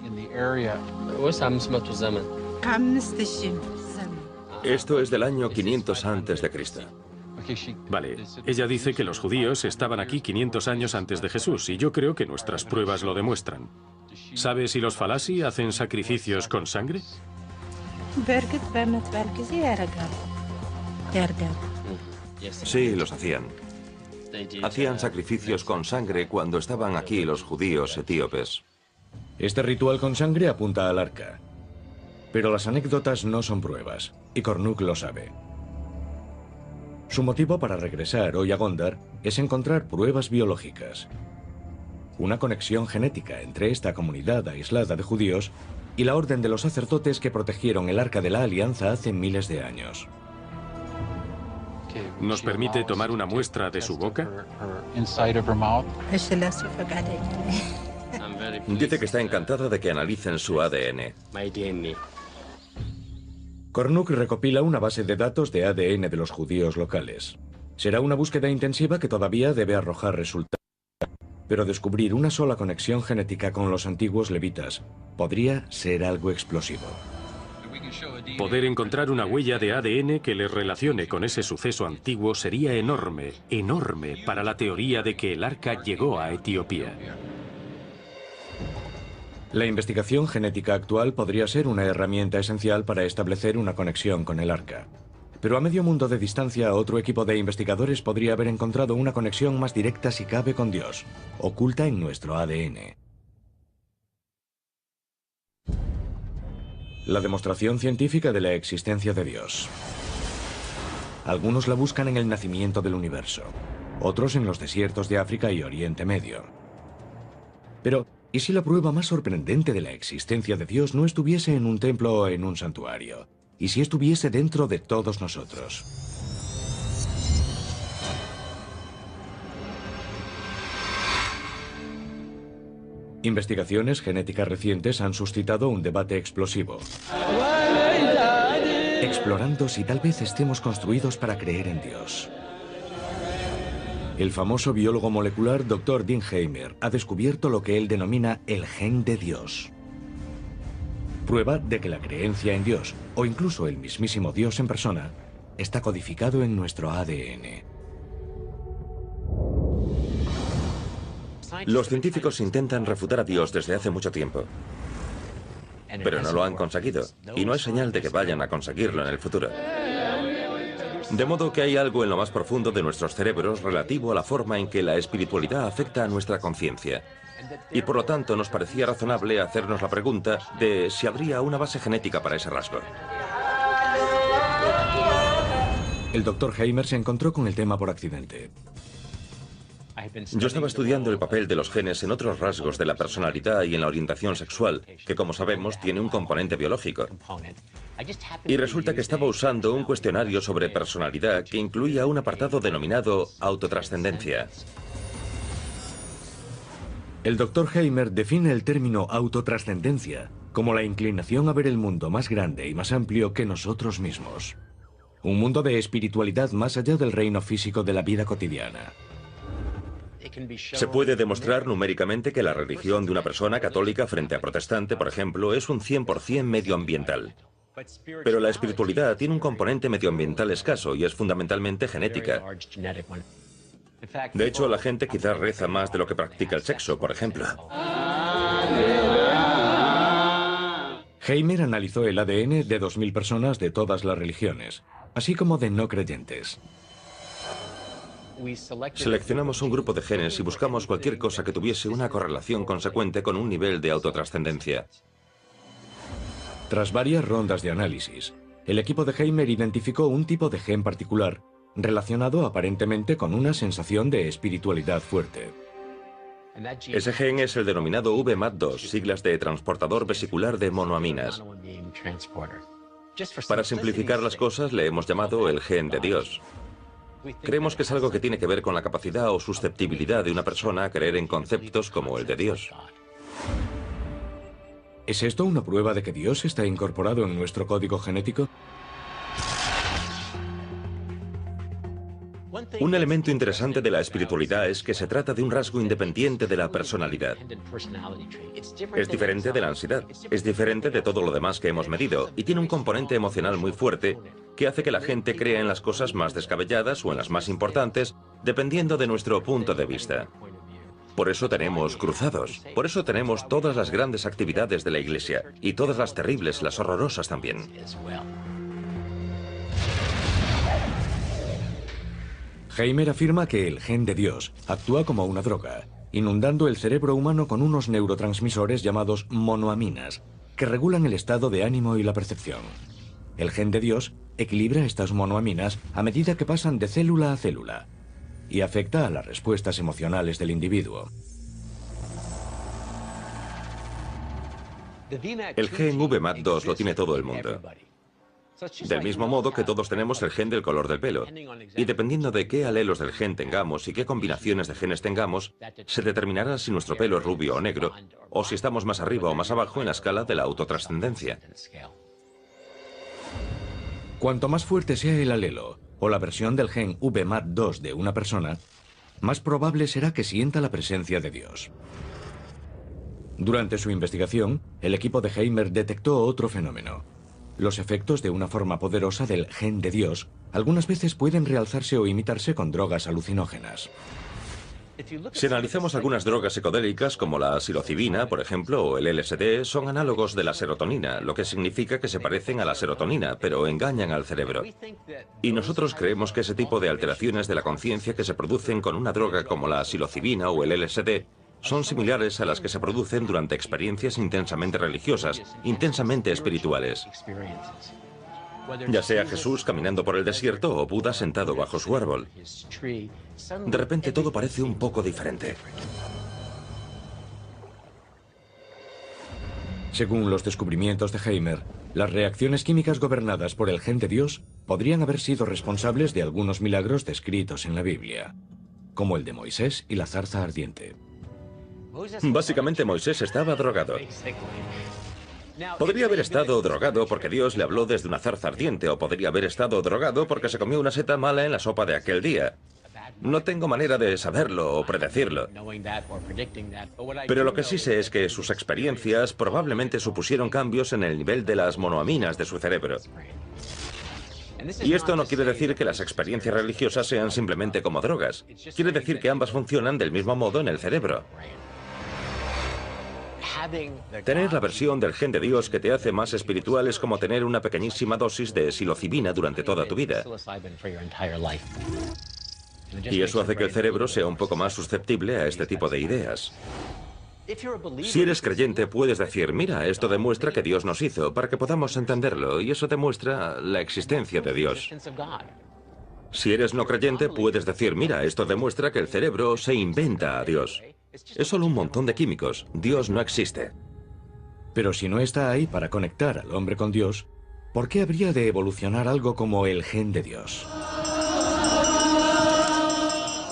Esto es del año 500 antes de Cristo. Vale, ella dice que los judíos estaban aquí 500 años antes de Jesús, y yo creo que nuestras pruebas lo demuestran. ¿Sabe si los Falasi hacen sacrificios con sangre? Sí, los hacían. Hacían sacrificios con sangre cuando estaban aquí los judíos etíopes. Este ritual con sangre apunta al arca. Pero las anécdotas no son pruebas, y Kornuk lo sabe. Su motivo para regresar hoy a Gondar es encontrar pruebas biológicas. Una conexión genética entre esta comunidad aislada de judíos y la orden de los sacerdotes que protegieron el Arca de la Alianza hace miles de años. ¿Nos permite tomar una muestra de su boca? Dice que está encantada de que analicen su ADN. Kornuk recopila una base de datos de ADN de los judíos locales. Será una búsqueda intensiva que todavía debe arrojar resultados. Pero descubrir una sola conexión genética con los antiguos levitas podría ser algo explosivo. Poder encontrar una huella de ADN que les relacione con ese suceso antiguo sería enorme, enorme para la teoría de que el arca llegó a Etiopía. La investigación genética actual podría ser una herramienta esencial para establecer una conexión con el arca. Pero a medio mundo de distancia, otro equipo de investigadores podría haber encontrado una conexión más directa si cabe con Dios, oculta en nuestro ADN. La demostración científica de la existencia de Dios. Algunos la buscan en el nacimiento del universo, otros en los desiertos de África y Oriente Medio. Pero, ¿y si la prueba más sorprendente de la existencia de Dios no estuviese en un templo o en un santuario? ¿Y si estuviese dentro de todos nosotros? Investigaciones genéticas recientes han suscitado un debate explosivo, explorando si tal vez estemos construidos para creer en Dios. El famoso biólogo molecular Dr. Dean Heimer ha descubierto lo que él denomina el gen de Dios. Prueba de que la creencia en Dios, o incluso el mismísimo Dios en persona, está codificado en nuestro ADN. Los científicos intentan refutar a Dios desde hace mucho tiempo, pero no lo han conseguido, y no hay señal de que vayan a conseguirlo en el futuro. De modo que hay algo en lo más profundo de nuestros cerebros relativo a la forma en que la espiritualidad afecta a nuestra conciencia. Y por lo tanto nos parecía razonable hacernos la pregunta de si habría una base genética para ese rasgo. El Dr. Heimer se encontró con el tema por accidente. Yo estaba estudiando el papel de los genes en otros rasgos de la personalidad y en la orientación sexual, que como sabemos tiene un componente biológico. Y resulta que estaba usando un cuestionario sobre personalidad que incluía un apartado denominado autotrascendencia. El Dr. Heimer define el término autotrascendencia como la inclinación a ver el mundo más grande y más amplio que nosotros mismos. Un mundo de espiritualidad más allá del reino físico de la vida cotidiana. Se puede demostrar numéricamente que la religión de una persona católica frente a protestante, por ejemplo, es un 100% medioambiental. Pero la espiritualidad tiene un componente medioambiental escaso y es fundamentalmente genética. De hecho, la gente quizás reza más de lo que practica el sexo, por ejemplo. Heimer analizó el ADN de 2000 personas de todas las religiones, así como de no creyentes. Seleccionamos un grupo de genes y buscamos cualquier cosa que tuviese una correlación consecuente con un nivel de autotrascendencia. Tras varias rondas de análisis, el equipo de Heimer identificó un tipo de gen particular relacionado aparentemente con una sensación de espiritualidad fuerte. Ese gen es el denominado VMAT2, siglas de transportador vesicular de monoaminas. Para simplificar las cosas, le hemos llamado el gen de Dios. Creemos que es algo que tiene que ver con la capacidad o susceptibilidad de una persona a creer en conceptos como el de Dios. ¿Es esto una prueba de que Dios está incorporado en nuestro código genético? Un elemento interesante de la espiritualidad es que se trata de un rasgo independiente de la personalidad. Es diferente de la ansiedad, es diferente de todo lo demás que hemos medido y tiene un componente emocional muy fuerte que hace que la gente crea en las cosas más descabelladas o en las más importantes, dependiendo de nuestro punto de vista. Por eso tenemos cruzados, por eso tenemos todas las grandes actividades de la Iglesia, y todas las terribles, las horrorosas también. Heimer afirma que el gen de Dios actúa como una droga, inundando el cerebro humano con unos neurotransmisores llamados monoaminas, que regulan el estado de ánimo y la percepción. El gen de Dios equilibra estas monoaminas a medida que pasan de célula a célula y afecta a las respuestas emocionales del individuo. El gen VMAT2 lo tiene todo el mundo. Del mismo modo que todos tenemos el gen del color del pelo. Y dependiendo de qué alelos del gen tengamos y qué combinaciones de genes tengamos, se determinará si nuestro pelo es rubio o negro, o si estamos más arriba o más abajo en la escala de la autotrascendencia. Cuanto más fuerte sea el alelo o la versión del gen VMAT2 de una persona, más probable será que sienta la presencia de Dios. Durante su investigación, el equipo de Heimer detectó otro fenómeno. Los efectos de una forma poderosa del gen de Dios algunas veces pueden realzarse o imitarse con drogas alucinógenas. Si analizamos algunas drogas psicodélicas como la psilocibina, por ejemplo, o el LSD, son análogos de la serotonina, lo que significa que se parecen a la serotonina, pero engañan al cerebro. Y nosotros creemos que ese tipo de alteraciones de la conciencia que se producen con una droga como la psilocibina o el LSD son similares a las que se producen durante experiencias intensamente religiosas, intensamente espirituales. Ya sea Jesús caminando por el desierto o Buda sentado bajo su árbol. De repente todo parece un poco diferente. Según los descubrimientos de Heimer, las reacciones químicas gobernadas por el gen de Dios podrían haber sido responsables de algunos milagros descritos en la Biblia, como el de Moisés y la zarza ardiente. Básicamente Moisés estaba drogado. Podría haber estado drogado porque Dios le habló desde una zarza ardiente, o podría haber estado drogado porque se comió una seta mala en la sopa de aquel día. No tengo manera de saberlo o predecirlo. Pero lo que sí sé es que sus experiencias probablemente supusieron cambios en el nivel de las monoaminas de su cerebro. Y esto no quiere decir que las experiencias religiosas sean simplemente como drogas. Quiere decir que ambas funcionan del mismo modo en el cerebro. Tener la versión del gen de Dios que te hace más espiritual es como tener una pequeñísima dosis de psilocibina durante toda tu vida. Y eso hace que el cerebro sea un poco más susceptible a este tipo de ideas. Si eres creyente, puedes decir, mira, esto demuestra que Dios nos hizo, para que podamos entenderlo, y eso demuestra la existencia de Dios. Si eres no creyente, puedes decir, mira, esto demuestra que el cerebro se inventa a Dios. Es solo un montón de químicos. Dios no existe. Pero si no está ahí para conectar al hombre con Dios, ¿por qué habría de evolucionar algo como el gen de Dios?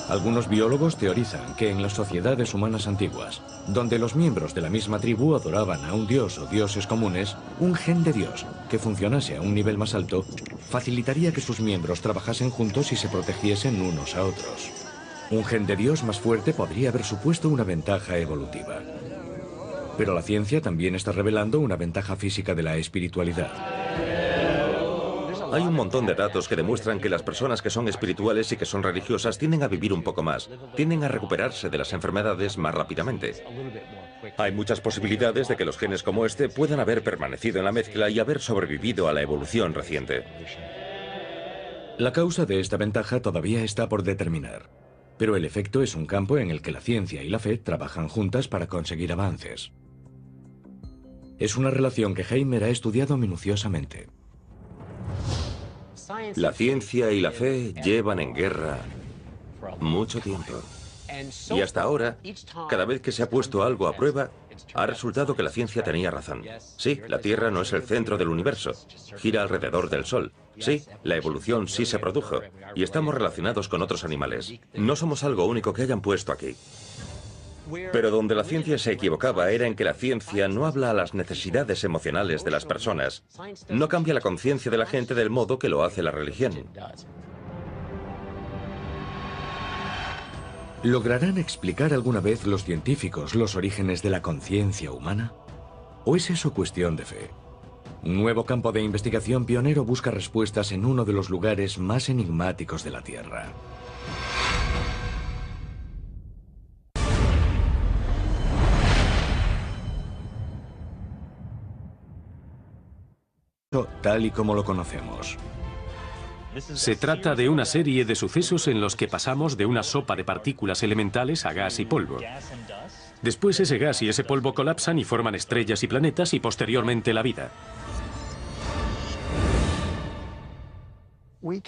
Algunos biólogos teorizan que en las sociedades humanas antiguas, donde los miembros de la misma tribu adoraban a un dios o dioses comunes, un gen de Dios que funcionase a un nivel más alto facilitaría que sus miembros trabajasen juntos y se protegiesen unos a otros. Un gen de Dios más fuerte podría haber supuesto una ventaja evolutiva. Pero la ciencia también está revelando una ventaja física de la espiritualidad. Hay un montón de datos que demuestran que las personas que son espirituales y que son religiosas tienden a vivir un poco más, tienden a recuperarse de las enfermedades más rápidamente. Hay muchas posibilidades de que los genes como este puedan haber permanecido en la mezcla y haber sobrevivido a la evolución reciente. La causa de esta ventaja todavía está por determinar, pero el efecto es un campo en el que la ciencia y la fe trabajan juntas para conseguir avances. Es una relación que Heimer ha estudiado minuciosamente. La ciencia y la fe llevan en guerra mucho tiempo. Y hasta ahora, cada vez que se ha puesto algo a prueba, ha resultado que la ciencia tenía razón. Sí, la Tierra no es el centro del universo, gira alrededor del Sol. Sí, la evolución sí se produjo, y estamos relacionados con otros animales. No somos algo único que hayan puesto aquí. Pero donde la ciencia se equivocaba era en que la ciencia no habla a las necesidades emocionales de las personas. No cambia la conciencia de la gente del modo que lo hace la religión. ¿Lograrán explicar alguna vez los científicos los orígenes de la conciencia humana? ¿O es eso cuestión de fe? Un nuevo campo de investigación pionero busca respuestas en uno de los lugares más enigmáticos de la Tierra. Tal y como lo conocemos. Se trata de una serie de sucesos en los que pasamos de una sopa de partículas elementales a gas y polvo. Después ese gas y ese polvo colapsan y forman estrellas y planetas y posteriormente la vida.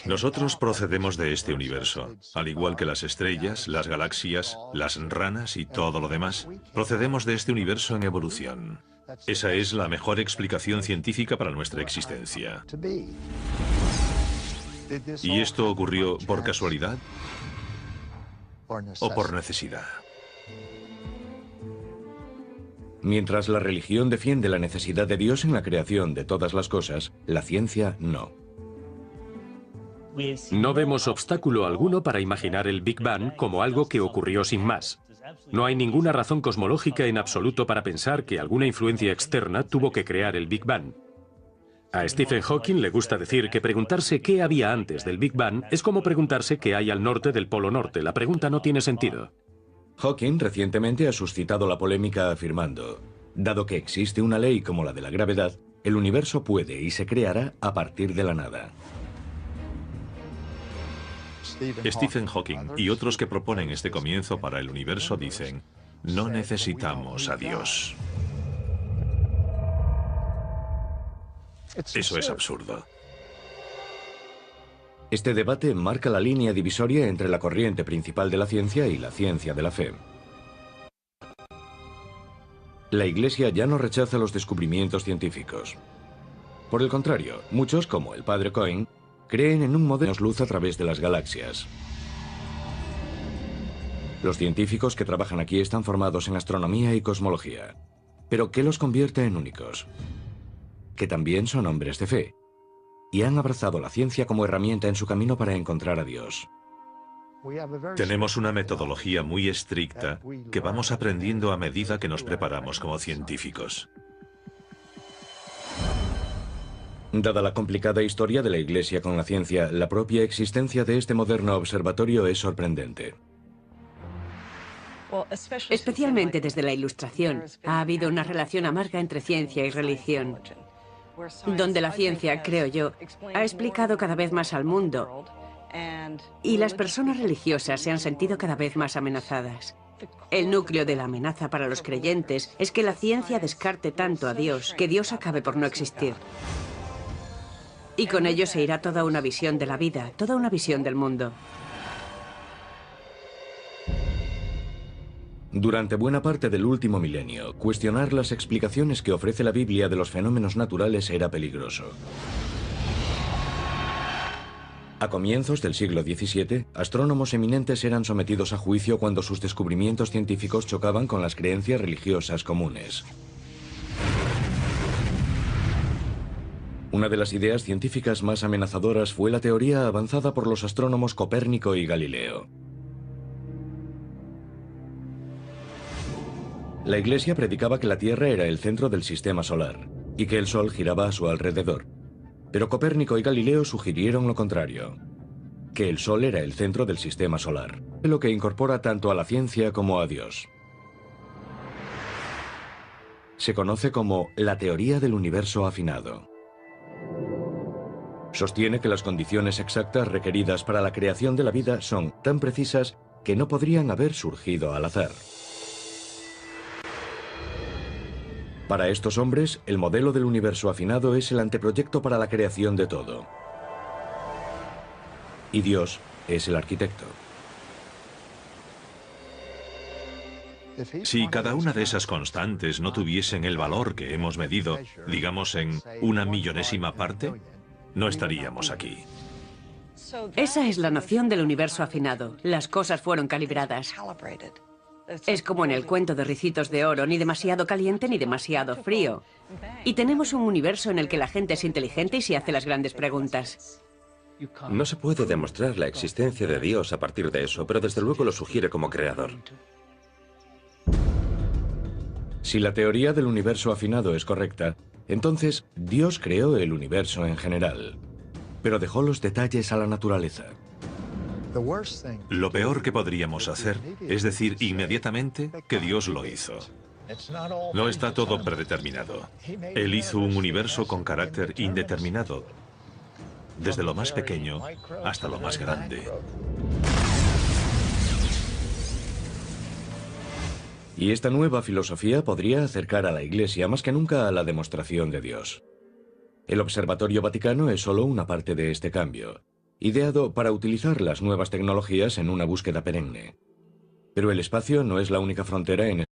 Nosotros procedemos de este universo, al igual que las estrellas, las galaxias, las ranas y todo lo demás. Procedemos de este universo en evolución. Esa es la mejor explicación científica para nuestra existencia. ¿Y esto ocurrió por casualidad o por necesidad? Mientras la religión defiende la necesidad de Dios en la creación de todas las cosas, la ciencia no. No vemos obstáculo alguno para imaginar el Big Bang como algo que ocurrió sin más. No hay ninguna razón cosmológica en absoluto para pensar que alguna influencia externa tuvo que crear el Big Bang. A Stephen Hawking le gusta decir que preguntarse qué había antes del Big Bang es como preguntarse qué hay al norte del Polo Norte. La pregunta no tiene sentido. Hawking recientemente ha suscitado la polémica afirmando: dado que existe una ley como la de la gravedad, el universo puede y se creará a partir de la nada. Stephen Hawking y otros que proponen este comienzo para el universo dicen: no necesitamos a Dios. Eso es absurdo. Este debate marca la línea divisoria entre la corriente principal de la ciencia y la ciencia de la fe. La Iglesia ya no rechaza los descubrimientos científicos. Por el contrario, muchos, como el padre Cohen, creen en un modelo de luz a través de las galaxias. Los científicos que trabajan aquí están formados en astronomía y cosmología. ¿Pero qué los convierte en únicos? Que también son hombres de fe, y han abrazado la ciencia como herramienta en su camino para encontrar a Dios. Tenemos una metodología muy estricta que vamos aprendiendo a medida que nos preparamos como científicos. Dada la complicada historia de la Iglesia con la ciencia, la propia existencia de este moderno observatorio es sorprendente. Especialmente desde la Ilustración, ha habido una relación amarga entre ciencia y religión, donde la ciencia, creo yo, ha explicado cada vez más al mundo, y las personas religiosas se han sentido cada vez más amenazadas. El núcleo de la amenaza para los creyentes es que la ciencia descarte tanto a Dios, que Dios acabe por no existir. Y con ello se irá toda una visión de la vida, toda una visión del mundo. Durante buena parte del último milenio, cuestionar las explicaciones que ofrece la Biblia de los fenómenos naturales era peligroso. A comienzos del siglo XVII, astrónomos eminentes eran sometidos a juicio cuando sus descubrimientos científicos chocaban con las creencias religiosas comunes. Una de las ideas científicas más amenazadoras fue la teoría avanzada por los astrónomos Copérnico y Galileo. La Iglesia predicaba que la Tierra era el centro del sistema solar y que el Sol giraba a su alrededor. Pero Copérnico y Galileo sugirieron lo contrario, que el Sol era el centro del sistema solar, lo que incorpora tanto a la ciencia como a Dios. Se conoce como la teoría del universo afinado. Sostiene que las condiciones exactas requeridas para la creación de la vida son tan precisas que no podrían haber surgido al azar. Para estos hombres, el modelo del universo afinado es el anteproyecto para la creación de todo. Y Dios es el arquitecto. Si cada una de esas constantes no tuviesen el valor que hemos medido, digamos en 1/1000ª parte, no estaríamos aquí. Esa es la noción del universo afinado. Las cosas fueron calibradas. Es como en el cuento de Ricitos de Oro, ni demasiado caliente ni demasiado frío. Y tenemos un universo en el que la gente es inteligente y se hace las grandes preguntas. No se puede demostrar la existencia de Dios a partir de eso, pero desde luego lo sugiere como creador. Si la teoría del universo afinado es correcta, entonces Dios creó el universo en general, pero dejó los detalles a la naturaleza. Lo peor que podríamos hacer es decir inmediatamente que Dios lo hizo. No está todo predeterminado. Él hizo un universo con carácter indeterminado, desde lo más pequeño hasta lo más grande. Y esta nueva filosofía podría acercar a la Iglesia más que nunca a la demostración de Dios. El Observatorio Vaticano es solo una parte de este cambio, ideado para utilizar las nuevas tecnologías en una búsqueda perenne. Pero el espacio no es la única frontera en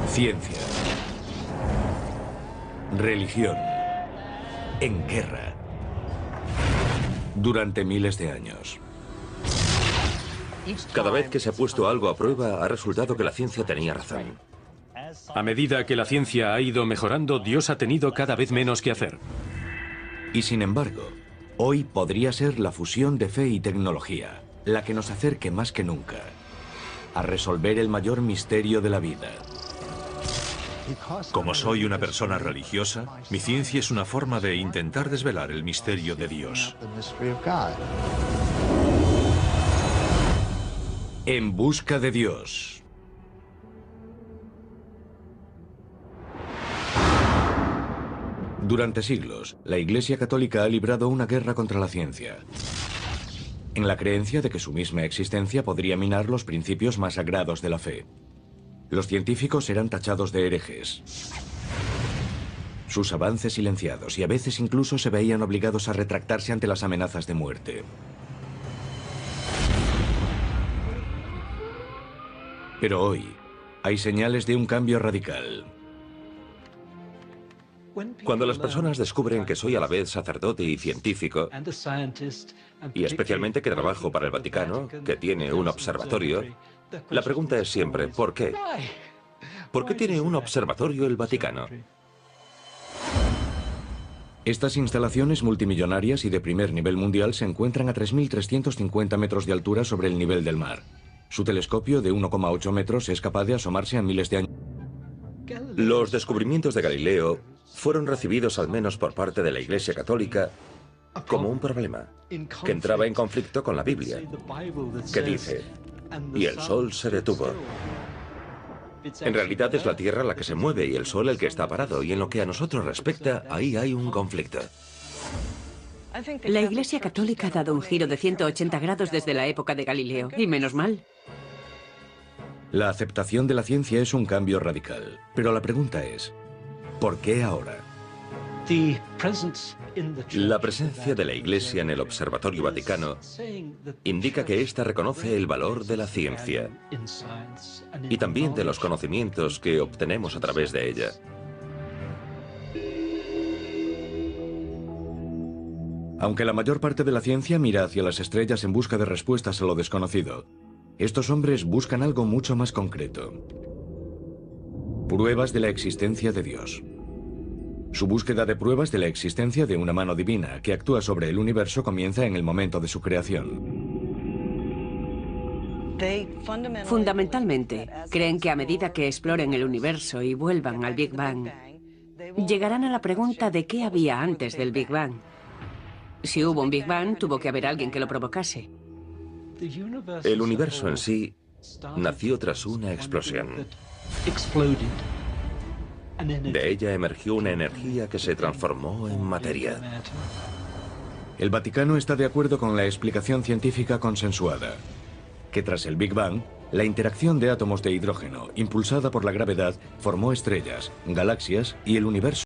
ciencia, religión, en guerra, durante miles de años. Cada vez que se ha puesto algo a prueba, ha resultado que la ciencia tenía razón. A medida que la ciencia ha ido mejorando, Dios ha tenido cada vez menos que hacer. Y sin embargo, hoy podría ser la fusión de fe y tecnología la que nos acerque más que nunca a resolver el mayor misterio de la vida. Como soy una persona religiosa, mi ciencia es una forma de intentar desvelar el misterio de Dios. En busca de Dios. Durante siglos, la Iglesia Católica ha librado una guerra contra la ciencia, en la creencia de que su misma existencia podría minar los principios más sagrados de la fe. Los científicos eran tachados de herejes, sus avances silenciados, y a veces incluso se veían obligados a retractarse ante las amenazas de muerte. Pero hoy hay señales de un cambio radical. Cuando las personas descubren que soy a la vez sacerdote y científico, y especialmente que trabajo para el Vaticano, que tiene un observatorio, la pregunta es siempre, ¿por qué? ¿Por qué tiene un observatorio el Vaticano? Estas instalaciones multimillonarias y de primer nivel mundial se encuentran a 3.350 metros de altura sobre el nivel del mar. Su telescopio de 1,8 metros es capaz de asomarse a miles de años. Los descubrimientos de Galileo fueron recibidos al menos por parte de la Iglesia Católica como un problema que entraba en conflicto con la Biblia, que dice, y el sol se detuvo. En realidad es la Tierra la que se mueve y el sol el que está parado, y en lo que a nosotros respecta, ahí hay un conflicto. La Iglesia Católica ha dado un giro de 180 grados desde la época de Galileo, y menos mal. La aceptación de la ciencia es un cambio radical, pero la pregunta es, ¿por qué ahora? La presencia de la Iglesia en el Observatorio Vaticano indica que ésta reconoce el valor de la ciencia y también de los conocimientos que obtenemos a través de ella. Aunque la mayor parte de la ciencia mira hacia las estrellas en busca de respuestas a lo desconocido, estos hombres buscan algo mucho más concreto. Pruebas de la existencia de Dios. Su búsqueda de pruebas de la existencia de una mano divina que actúa sobre el universo comienza en el momento de su creación. Fundamentalmente, creen que a medida que exploren el universo y vuelvan al Big Bang, llegarán a la pregunta de qué había antes del Big Bang. Si hubo un Big Bang, tuvo que haber alguien que lo provocase. El universo en sí nació tras una explosión. De ella emergió una energía que se transformó en materia. El Vaticano está de acuerdo con la explicación científica consensuada, que tras el Big Bang, la interacción de átomos de hidrógeno, impulsada por la gravedad, formó estrellas, galaxias y el universo.